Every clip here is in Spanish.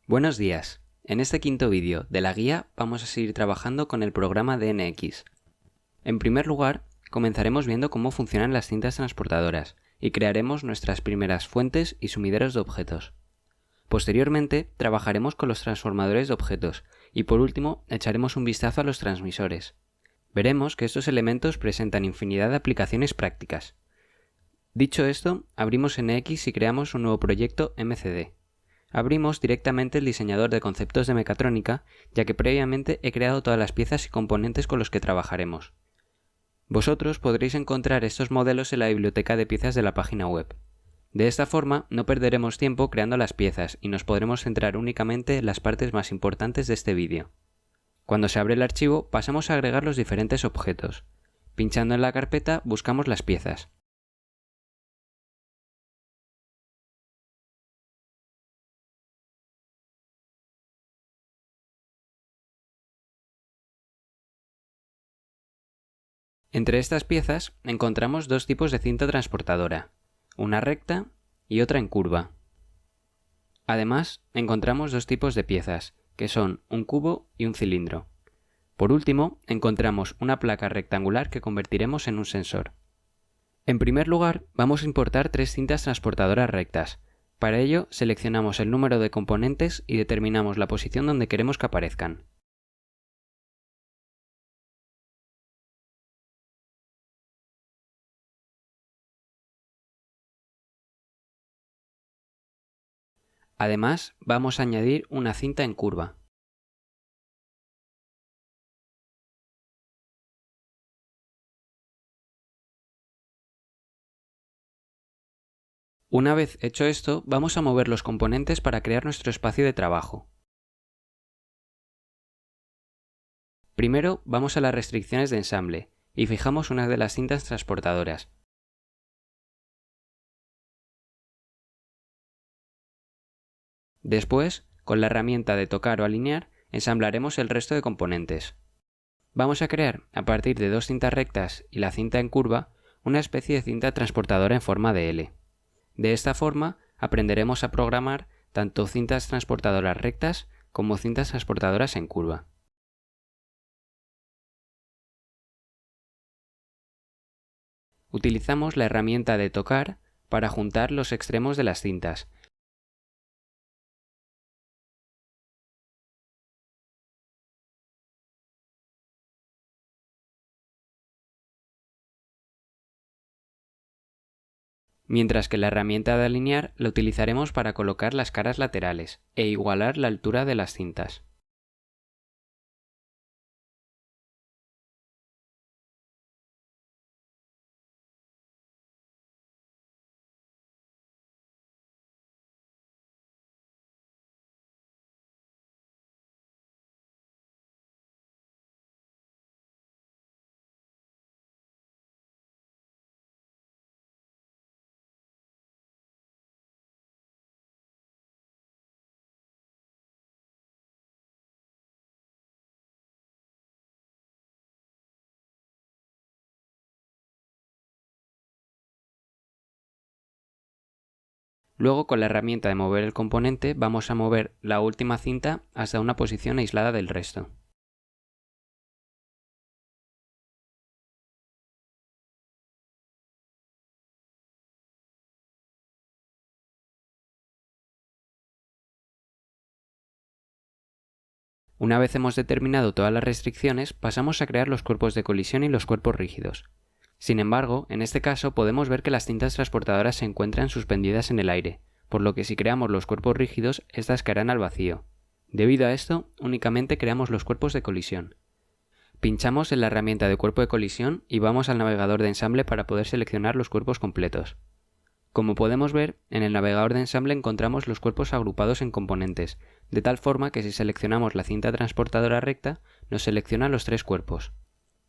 Buenos días. En este quinto vídeo de la guía vamos a seguir trabajando con el programa DNX. En primer lugar, comenzaremos viendo cómo funcionan las cintas transportadoras y crearemos nuestras primeras fuentes y sumideros de objetos. Posteriormente, trabajaremos con los transformadores de objetos y por último, echaremos un vistazo a los transmisores. Veremos que estos elementos presentan infinidad de aplicaciones prácticas. Dicho esto, abrimos NX y creamos un nuevo proyecto MCD. Abrimos directamente el diseñador de conceptos de mecatrónica, ya que previamente he creado todas las piezas y componentes con los que trabajaremos. Vosotros podréis encontrar estos modelos en la biblioteca de piezas de la página web. De esta forma no perderemos tiempo creando las piezas y nos podremos centrar únicamente en las partes más importantes de este vídeo. Cuando se abre el archivo pasamos a agregar los diferentes objetos. Pinchando en la carpeta buscamos las piezas. Entre estas piezas encontramos dos tipos de cinta transportadora, una recta y otra en curva. Además, encontramos dos tipos de piezas, que son un cubo y un cilindro. Por último, encontramos una placa rectangular que convertiremos en un sensor. En primer lugar, vamos a importar tres cintas transportadoras rectas. Para ello, seleccionamos el número de componentes y determinamos la posición donde queremos que aparezcan. Además, vamos a añadir una cinta en curva. Una vez hecho esto, vamos a mover los componentes para crear nuestro espacio de trabajo. Primero, vamos a las restricciones de ensamble y fijamos una de las cintas transportadoras. Después, con la herramienta de tocar o alinear, ensamblaremos el resto de componentes. Vamos a crear, a partir de dos cintas rectas y la cinta en curva, una especie de cinta transportadora en forma de L. De esta forma, aprenderemos a programar tanto cintas transportadoras rectas como cintas transportadoras en curva. Utilizamos la herramienta de tocar para juntar los extremos de las cintas. Mientras que la herramienta de alinear la utilizaremos para colocar las caras laterales e igualar la altura de las cintas. Luego, con la herramienta de mover el componente, vamos a mover la última cinta hasta una posición aislada del resto. Una vez hemos determinado todas las restricciones, pasamos a crear los cuerpos de colisión y los cuerpos rígidos. Sin embargo, en este caso podemos ver que las cintas transportadoras se encuentran suspendidas en el aire, por lo que si creamos los cuerpos rígidos, estas caerán al vacío. Debido a esto, únicamente creamos los cuerpos de colisión. Pinchamos en la herramienta de cuerpo de colisión y vamos al navegador de ensamble para poder seleccionar los cuerpos completos. Como podemos ver, en el navegador de ensamble encontramos los cuerpos agrupados en componentes, de tal forma que si seleccionamos la cinta transportadora recta, nos selecciona los tres cuerpos.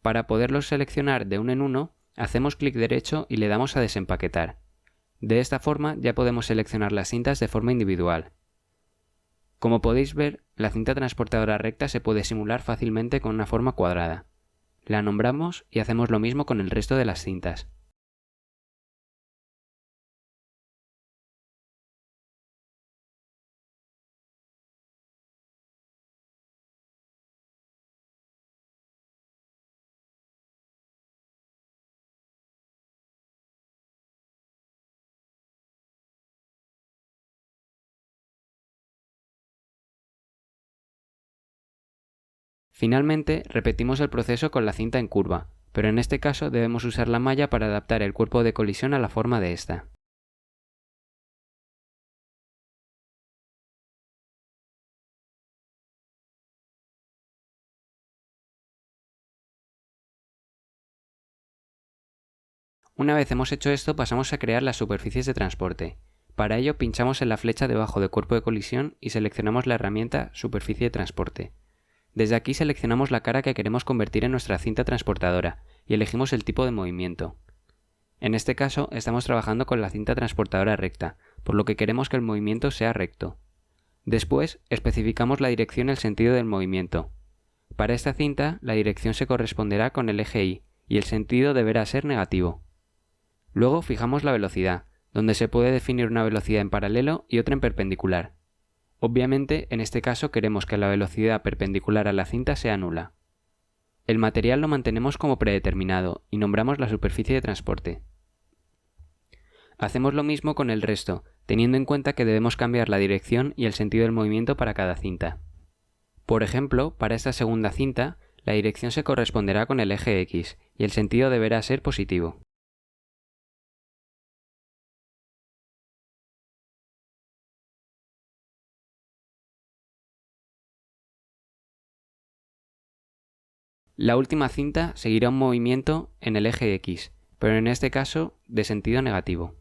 Para poderlos seleccionar de uno en uno, hacemos clic derecho y le damos a desempaquetar. De esta forma ya podemos seleccionar las cintas de forma individual. Como podéis ver, la cinta transportadora recta se puede simular fácilmente con una forma cuadrada. La nombramos y hacemos lo mismo con el resto de las cintas. Finalmente, repetimos el proceso con la cinta en curva, pero en este caso debemos usar la malla para adaptar el cuerpo de colisión a la forma de esta. Una vez hemos hecho esto, pasamos a crear las superficies de transporte. Para ello, pinchamos en la flecha debajo del cuerpo de colisión y seleccionamos la herramienta Superficie de transporte. Desde aquí seleccionamos la cara que queremos convertir en nuestra cinta transportadora y elegimos el tipo de movimiento. En este caso, estamos trabajando con la cinta transportadora recta, por lo que queremos que el movimiento sea recto. Después, especificamos la dirección y el sentido del movimiento. Para esta cinta, la dirección se corresponderá con el eje Y y el sentido deberá ser negativo. Luego fijamos la velocidad, donde se puede definir una velocidad en paralelo y otra en perpendicular. Obviamente, en este caso queremos que la velocidad perpendicular a la cinta sea nula. El material lo mantenemos como predeterminado y nombramos la superficie de transporte. Hacemos lo mismo con el resto, teniendo en cuenta que debemos cambiar la dirección y el sentido del movimiento para cada cinta. Por ejemplo, para esta segunda cinta, la dirección se corresponderá con el eje X y el sentido deberá ser positivo. La última cinta seguirá un movimiento en el eje X, pero en este caso de sentido negativo.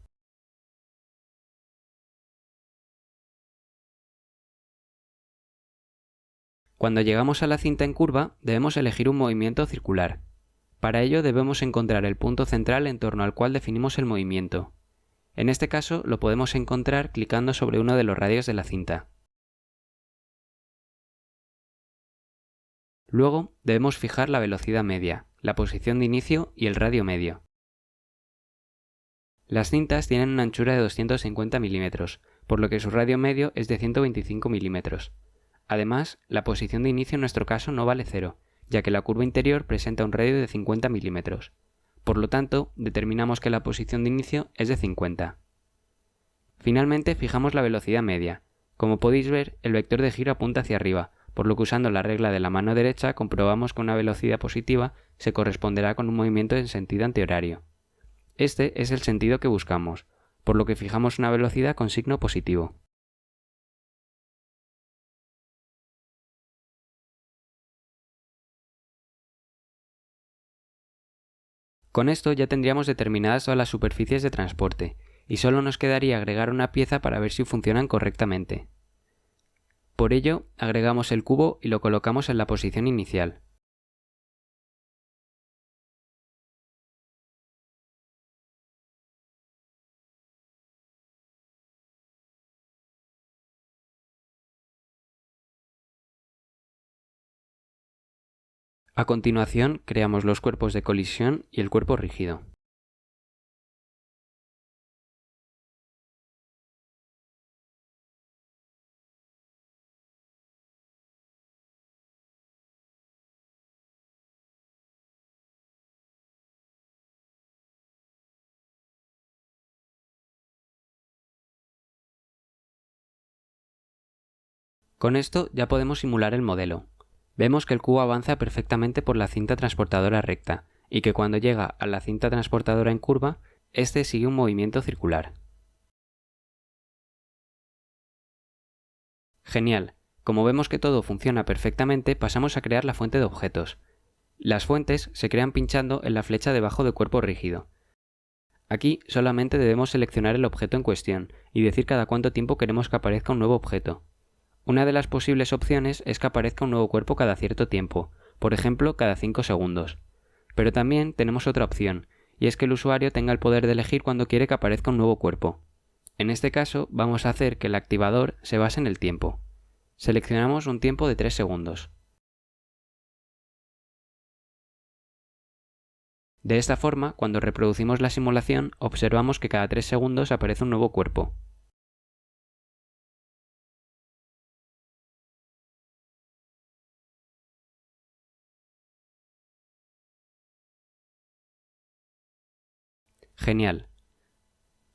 Cuando llegamos a la cinta en curva, debemos elegir un movimiento circular. Para ello debemos encontrar el punto central en torno al cual definimos el movimiento. En este caso lo podemos encontrar clicando sobre uno de los radios de la cinta. Luego debemos fijar la velocidad media, la posición de inicio y el radio medio. Las cintas tienen una anchura de 250 mm, por lo que su radio medio es de 125 mm. Además, la posición de inicio en nuestro caso no vale 0, ya que la curva interior presenta un radio de 50 mm. Por lo tanto, determinamos que la posición de inicio es de 50. Finalmente, fijamos la velocidad media. Como podéis ver, el vector de giro apunta hacia arriba, por lo que usando la regla de la mano derecha comprobamos que una velocidad positiva se corresponderá con un movimiento en sentido antihorario. Este es el sentido que buscamos, por lo que fijamos una velocidad con signo positivo. Con esto ya tendríamos determinadas todas las superficies de transporte, y solo nos quedaría agregar una pieza para ver si funcionan correctamente. Por ello, agregamos el cubo y lo colocamos en la posición inicial. A continuación, creamos los cuerpos de colisión y el cuerpo rígido. Con esto ya podemos simular el modelo. Vemos que el cubo avanza perfectamente por la cinta transportadora recta y que cuando llega a la cinta transportadora en curva, este sigue un movimiento circular. Genial. Como vemos que todo funciona perfectamente, pasamos a crear la fuente de objetos. Las fuentes se crean pinchando en la flecha debajo del cuerpo rígido. Aquí solamente debemos seleccionar el objeto en cuestión y decir cada cuánto tiempo queremos que aparezca un nuevo objeto. Una de las posibles opciones es que aparezca un nuevo cuerpo cada cierto tiempo, por ejemplo cada 5 segundos. Pero también tenemos otra opción, y es que el usuario tenga el poder de elegir cuando quiere que aparezca un nuevo cuerpo. En este caso vamos a hacer que el activador se base en el tiempo. Seleccionamos un tiempo de 3 segundos. De esta forma, cuando reproducimos la simulación, observamos que cada 3 segundos aparece un nuevo cuerpo. Genial.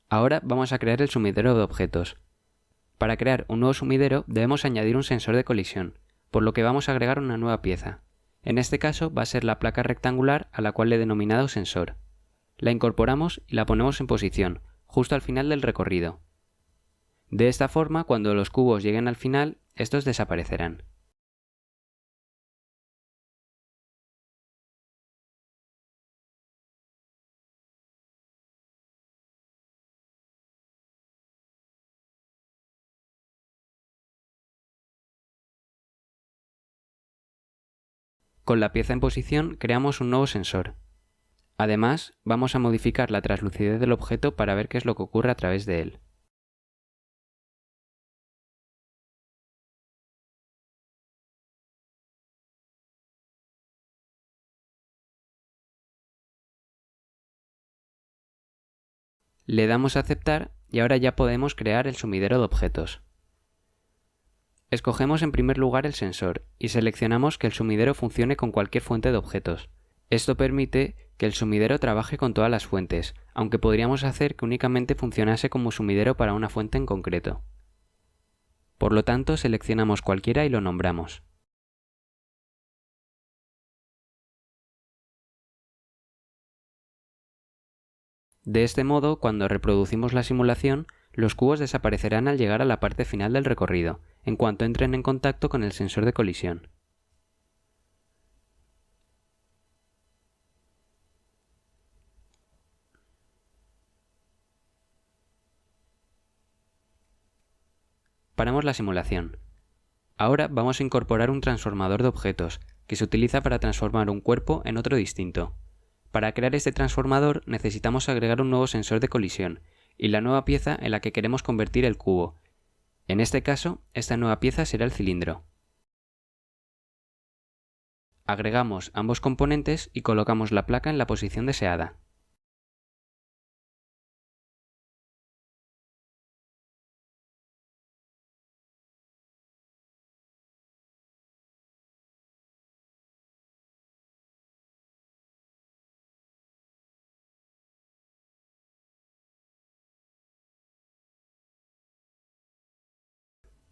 Ahora vamos a crear el sumidero de objetos. Para crear un nuevo sumidero debemos añadir un sensor de colisión, por lo que vamos a agregar una nueva pieza. En este caso va a ser la placa rectangular a la cual le he denominado sensor. La incorporamos y la ponemos en posición, justo al final del recorrido. De esta forma, cuando los cubos lleguen al final, estos desaparecerán. Con la pieza en posición creamos un nuevo sensor. Además, vamos a modificar la translucidez del objeto para ver qué es lo que ocurre a través de él. Le damos a aceptar y ahora ya podemos crear el sumidero de objetos. Escogemos en primer lugar el sensor y seleccionamos que el sumidero funcione con cualquier fuente de objetos. Esto permite que el sumidero trabaje con todas las fuentes, aunque podríamos hacer que únicamente funcionase como sumidero para una fuente en concreto. Por lo tanto, seleccionamos cualquiera y lo nombramos. De este modo, cuando reproducimos la simulación, los cubos desaparecerán al llegar a la parte final del recorrido, en cuanto entren en contacto con el sensor de colisión. Paramos la simulación. Ahora vamos a incorporar un transformador de objetos, que se utiliza para transformar un cuerpo en otro distinto. Para crear este transformador necesitamos agregar un nuevo sensor de colisión y la nueva pieza en la que queremos convertir el cubo. En este caso, esta nueva pieza será el cilindro. Agregamos ambos componentes y colocamos la placa en la posición deseada.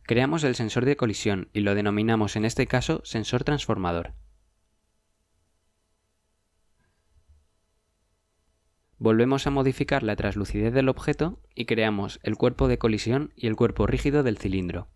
Creamos el sensor de colisión y lo denominamos en este caso sensor transformador. Volvemos a modificar la translucidez del objeto y creamos el cuerpo de colisión y el cuerpo rígido del cilindro.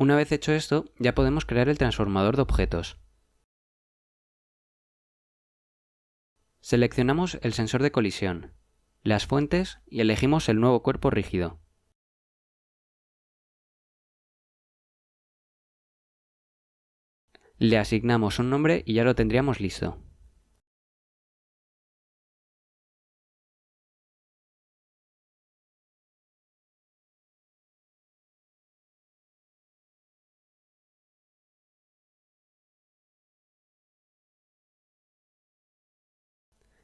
Una vez hecho esto, ya podemos crear el transformador de objetos. Seleccionamos el sensor de colisión, las fuentes y elegimos el nuevo cuerpo rígido. Le asignamos un nombre y ya lo tendríamos listo.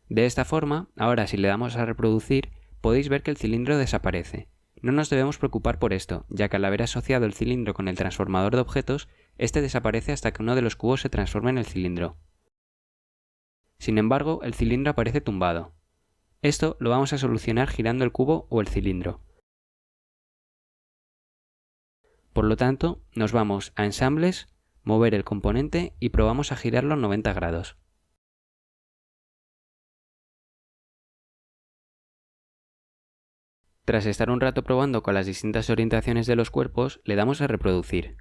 De esta forma, ahora si le damos a reproducir, podéis ver que el cilindro desaparece. No nos debemos preocupar por esto, ya que al haber asociado el cilindro con el transformador de objetos, este desaparece hasta que uno de los cubos se transforme en el cilindro. Sin embargo, el cilindro aparece tumbado. Esto lo vamos a solucionar girando el cubo o el cilindro. Por lo tanto, nos vamos a Ensambles, Mover el componente y probamos a girarlo 90 grados. Tras estar un rato probando con las distintas orientaciones de los cuerpos, le damos a reproducir.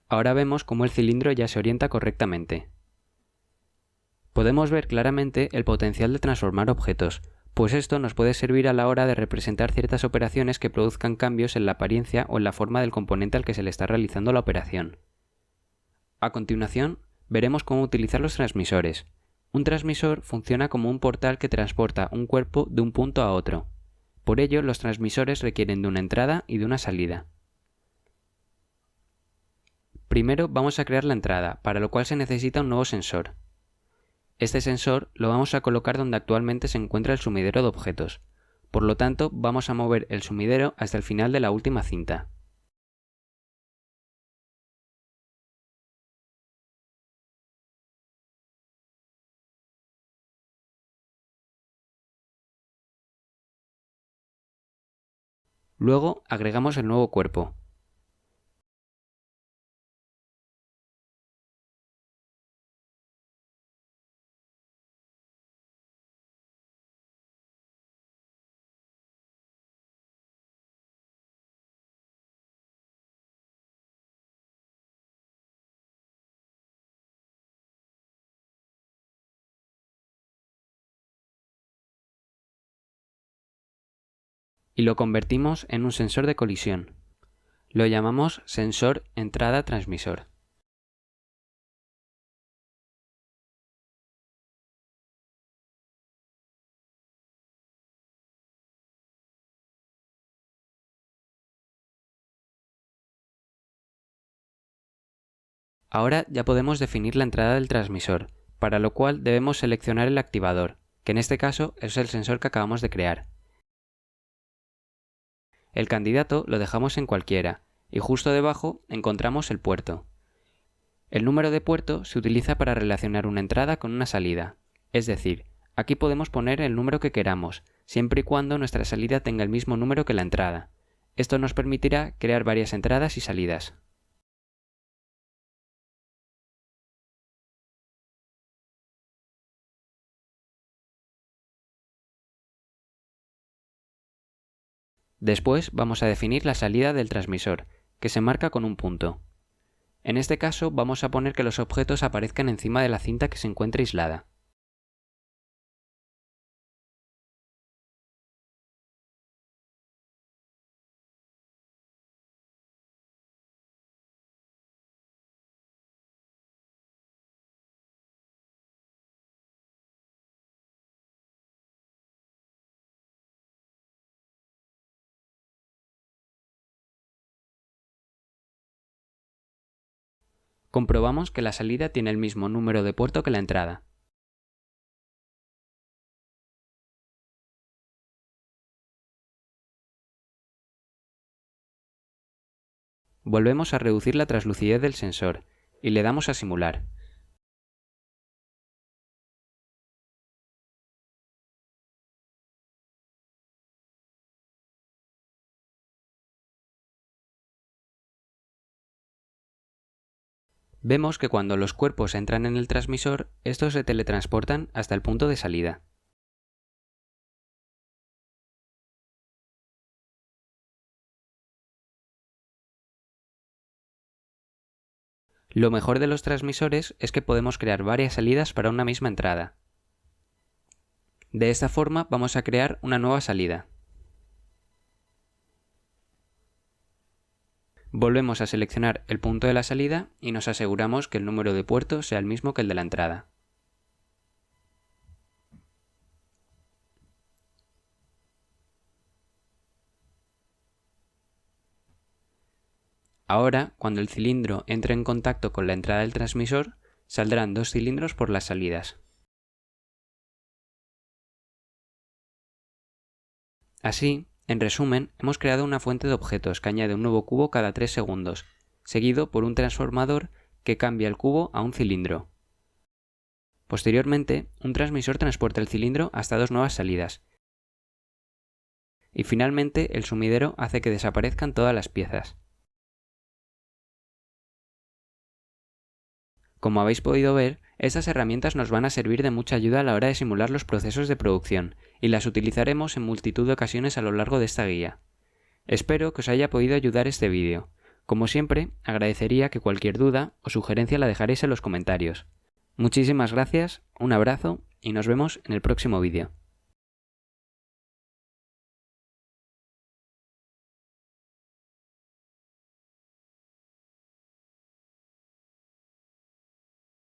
Ahora vemos cómo el cilindro ya se orienta correctamente. Podemos ver claramente el potencial de transformar objetos, pues esto nos puede servir a la hora de representar ciertas operaciones que produzcan cambios en la apariencia o en la forma del componente al que se le está realizando la operación. A continuación, veremos cómo utilizar los transmisores. Un transmisor funciona como un portal que transporta un cuerpo de un punto a otro. Por ello, los transmisores requieren de una entrada y de una salida. Primero vamos a crear la entrada, para lo cual se necesita un nuevo sensor. Este sensor lo vamos a colocar donde actualmente se encuentra el sumidero de objetos. Por lo tanto, vamos a mover el sumidero hasta el final de la última cinta. Luego agregamos el nuevo cuerpo. Y lo convertimos en un sensor de colisión. Lo llamamos sensor entrada-transmisor. Ahora ya podemos definir la entrada del transmisor, para lo cual debemos seleccionar el activador, que en este caso es el sensor que acabamos de crear. El candidato lo dejamos en cualquiera, y justo debajo encontramos el puerto. El número de puerto se utiliza para relacionar una entrada con una salida, es decir, aquí podemos poner el número que queramos, siempre y cuando nuestra salida tenga el mismo número que la entrada. Esto nos permitirá crear varias entradas y salidas. Después vamos a definir la salida del transmisor, que se marca con un punto. En este caso vamos a poner que los objetos aparezcan encima de la cinta que se encuentra aislada. Comprobamos que la salida tiene el mismo número de puerto que la entrada. Volvemos a reducir la translucidez del sensor y le damos a simular. Vemos que cuando los cuerpos entran en el transmisor, estos se teletransportan hasta el punto de salida. Lo mejor de los transmisores es que podemos crear varias salidas para una misma entrada. De esta forma vamos a crear una nueva salida. Volvemos a seleccionar el punto de la salida y nos aseguramos que el número de puertos sea el mismo que el de la entrada. Ahora, cuando el cilindro entre en contacto con la entrada del transmisor, saldrán dos cilindros por las salidas. Así, en resumen, hemos creado una fuente de objetos que añade un nuevo cubo cada 3 segundos, seguido por un transformador que cambia el cubo a un cilindro. Posteriormente, un transmisor transporta el cilindro hasta dos nuevas salidas. Y finalmente, el sumidero hace que desaparezcan todas las piezas. Como habéis podido ver, estas herramientas nos van a servir de mucha ayuda a la hora de simular los procesos de producción, y las utilizaremos en multitud de ocasiones a lo largo de esta guía. Espero que os haya podido ayudar este vídeo. Como siempre, agradecería que cualquier duda o sugerencia la dejaréis en los comentarios. Muchísimas gracias, un abrazo y nos vemos en el próximo vídeo.